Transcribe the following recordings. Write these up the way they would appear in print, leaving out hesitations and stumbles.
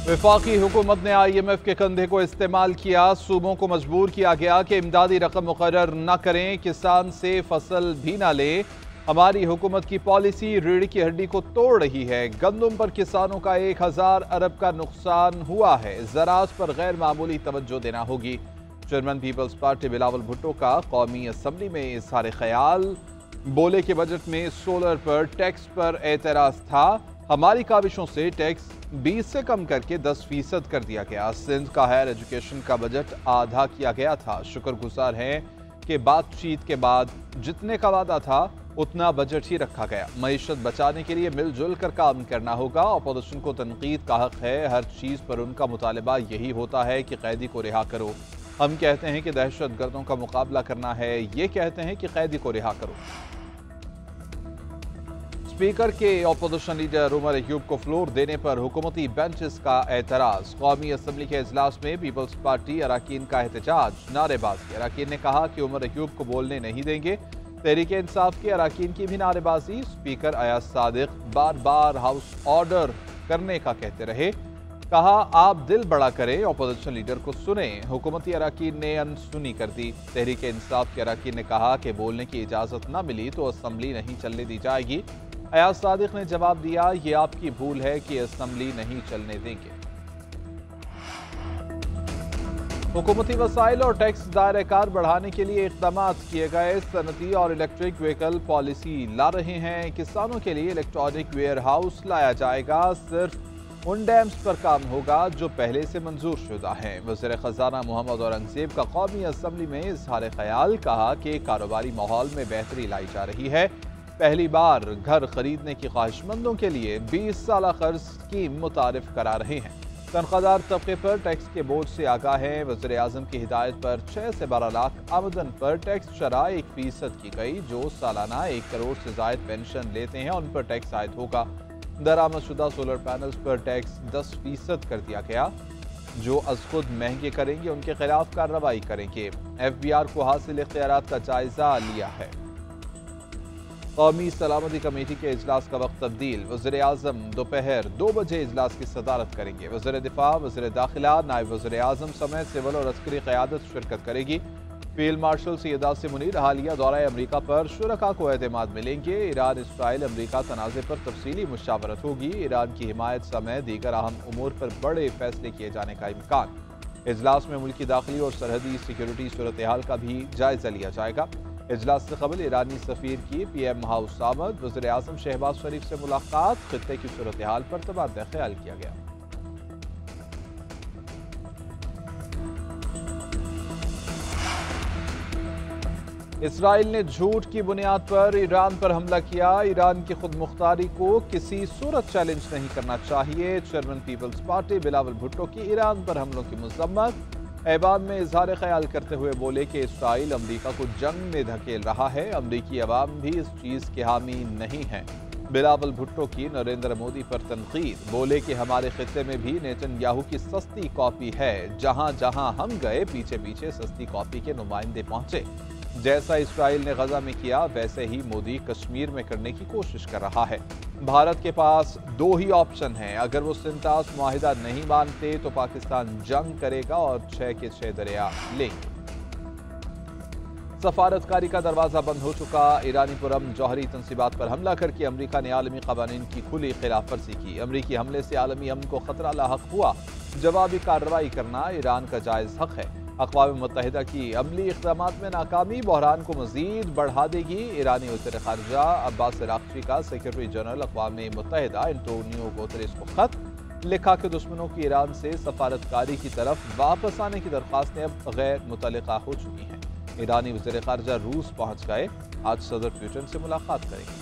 वफाकी हुकूमत ने IMF के कंधे को इस्तेमाल किया। सूबों को मजबूर किया गया कि इमदादी रकम मुकर्रर न करें, किसान से फसल भी न लें। हमारी हुकूमत की पॉलिसी रीढ़ की हड्डी को तोड़ रही है। गंदम पर किसानों का 1000 अरब का नुकसान हुआ है। ज़राअत पर गैर मामूली तवज्जो देना होगी। चेयरमैन पीपल्स पार्टी बिलावल भुट्टो का कौमी असम्बली में इज़हार ख्याल। बोले के बजट में सोलर पर टैक्स पर एतराज़ था। हमारी काविशों से टैक्स 20 से कम करके 10% कर दिया गया। सिंध का हायर एजुकेशन का बजट आधा किया गया था। शुक्रगुजार हैं कि बातचीत के बाद जितने का वादा था उतना बजट ही रखा गया। मईशत बचाने के लिए मिलजुल कर काम करना होगा। अपोजिशन को तनकीद का हक है। हर चीज़ पर उनका मुतालबा यही होता है कि कैदी को रिहा करो। हम कहते हैं कि दहशत गर्दों का मुकाबला करना है, ये कहते हैं कि कैदी को रिहा करो। स्पीकर के अपोजिशन लीडर उमर अयूब को फ्लोर देने पर हुकूमती बेंचेस का एतराज। कौमी असम्बली के इजलास में पीपल्स पार्टी अरकान का एहतजाज, नारेबाजी। अरकान ने कहा कि उमर अयूब को बोलने नहीं देंगे। तहरीक इंसाफ के अरकान की भी नारेबाजी। स्पीकर अयाज सादिक बार बार हाउस ऑर्डर करने का कहते रहे। कहा आप दिल बड़ा करें, अपोजिशन लीडर को सुने। हुकूमती अरकान ने अनसुनी कर दी। तहरीक इंसाफ के अरकान ने कहा कि बोलने की इजाज़त न मिली तो असम्बली नहीं चलने दी जाएगी। अयाज सादिक ने जवाब दिया, ये आपकी भूल है कि असम्बली नहीं चलने देंगे। हुकूमती वसाइल और टैक्स दायरे कार बढ़ाने के लिए इक़दाम किए गए। सनती और इलेक्ट्रिक व्हीकल पॉलिसी ला रहे हैं। किसानों के लिए इलेक्ट्रॉनिक वेयर हाउस लाया जाएगा। सिर्फ उन डैम्स पर काम होगा जो पहले से मंजूर शुदा हैं। वज़ीर ख़जाना मोहम्मद औरंगज़ेब का कौमी असम्बली में इज़हार ख्याल। कहा कि कारोबारी माहौल में बेहतरी लाई जा रही है। पहली बार घर खरीदने की ख्वाहिशमंदों के लिए 20 साल कर्ज स्कीम मुतारिफ करा रहे हैं। तनख्वाहदार तबके पर टैक्स के बोझ से आगाह है। वज़ीर आज़म की हिदायत पर 6 से 12 लाख आमदन पर टैक्स शरह 1% की गई। जो सालाना 1 करोड़ से ज़ायद पेंशन लेते हैं उन पर टैक्स आयद होगा। दरामदशुदा सोलर पैनल्स पर टैक्स 10% कर दिया गया। जो अज खुद महंगे करेंगे उनके खिलाफ कार्रवाई करेंगे। FBR को हासिल इख्तियारात का जायजा लिया है। कौमी सलामती कमेटी के इजलास का वक्त तब्दील। वज़ीर आज़म दोपहर 2 बजे इजलास की सदारत करेंगे। वज़ीर दिफा, वज़ीर दाखिला, नायब वज़ीर आज़म समेत सिविल और अस्करी क़यादत शिरकत करेगी। फील्ड मार्शल सैयद आसिम मुनीर हालिया दौरा अमरीका पर शुरका को एतमाद मिलेंगे। ईरान इसराइल अमरीका तनाज़े पर तफसीली मुशावरत होगी। ईरान की हिमायत समेत दीगर अहम उमूर पर बड़े फैसले किए जाने का इम्कान। इजलास में मुल्की दाखिली और सरहदी सिक्योरिटी सूरत हाल का भी जायजा लिया जाएगा। इजलास से कबल ईरानी सफ़ीर की PM हाउस आमद। वज़ीर आज़म शहबाज शरीफ से मुलाकात। खित्ते की सूरत हाल पर तबादला ख्याल किया गया। इसराइल ने झूठ की बुनियाद पर ईरान पर हमला किया। ईरान की खुद मुख्तारी को किसी सूरत चैलेंज नहीं करना चाहिए। चेयरमैन पीपल्स पार्टी बिलावल भुट्टो की ईरान पर हमलों की मजम्मत। ऐवान में इजहार ख्याल करते हुए बोले कि इसराइल अमरीका को जंग में धकेल रहा है। अमरीकी अवाम भी इस चीज़ के हामी नहीं है। बिलावल भुट्टो की नरेंद्र मोदी पर तनकीद। बोले कि हमारे खित्ते में भी नेतन्याहू की सस्ती कॉपी है। जहां जहां हम गए पीछे पीछे सस्ती कॉपी के नुमाइंदे पहुंचे। जैसा इसराइल ने गजा में किया वैसे ही मोदी कश्मीर में करने की कोशिश कर रहा है। भारत के पास 2 ही ऑप्शन हैं। अगर वो सिंतास मुआहिदा नहीं मानते तो पाकिस्तान जंग करेगा और 6 के 6 दरिया लेंगे। सफारतकारी का दरवाजा बंद हो चुका। ईरानी पुरम जौहरी तंसीबात पर हमला करके अमरीका ने आलमी कवानीन की खुली खिलाफ वर्जी की। अमरीकी हमले से आलमी अमन को खतरा लाहक हुआ। जवाबी कार्रवाई करना ईरान का जायज़ हक है। अक़वाम मुत्तहिदा की अमली इक़दामात में नाकामी बहरान को मज़ीद बढ़ा देगी। ईरानी वज़ीर ख़ारिजा अब्बास अराग़ची का सेक्रेटरी जनरल अक़वाम मुत्तहिदा एंटोनियो गुतेरेस को ख़त लिखा कि दुश्मनों की ईरान से सफारतकारी की तरफ वापस आने की दरख्वास्तें अब गैर मुतल्लिक़ा हो चुकी हैं। ईरानी वज़ीर ख़ारिजा रूस पहुँच गए। आज सदर पुतिन से मुलाकात करेंगे।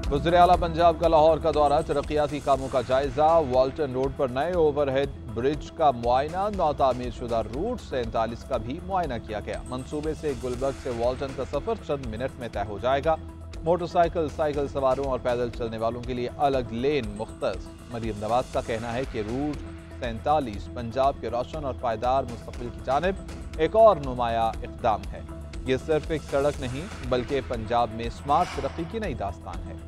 वज़ीर आला पंजाब का लाहौर का दौरा। तरक्याती कामों का जायजा। वाल्टन रोड पर नए ओवरहेड ब्रिज का मुआयना। नौतामीर शुदा रूट 47 का भी मुआयना किया गया। मंसूबे से गुलबर्ग से वाल्टन का सफर चंद मिनट में तय हो जाएगा। मोटरसाइकिल, साइकिल सवारों और पैदल चलने वालों के लिए अलग लेन मुख्तस। मरियम नवाज का कहना है कि रूट 47 पंजाब के रोशन और पायदार मुस्तकबिल की जानिब एक और नुमाया इक़दाम है। ये सिर्फ एक सड़क नहीं बल्कि पंजाब में स्मार्ट तरक्की की नई दास्तान है।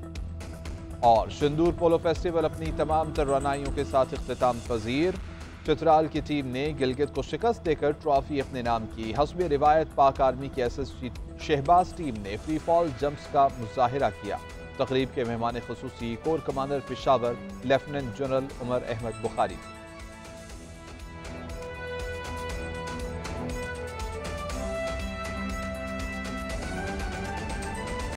और सिंदूर पोलो फेस्टिवल अपनी तमाम तवानाइयों के साथ इख्तिताम पजीर। चित्राल की टीम ने गिलगित को शिकस्त देकर ट्रॉफी अपने नाम की। हस्बे रिवायत पाक आर्मी की एसएसजी शहबाज टीम ने फ्री फॉल जंप्स का मुजाहिरा किया। तकरीब के मेहमान खुसूसी corps commander Peshawar lieutenant general Umar Ahmed Bukhari.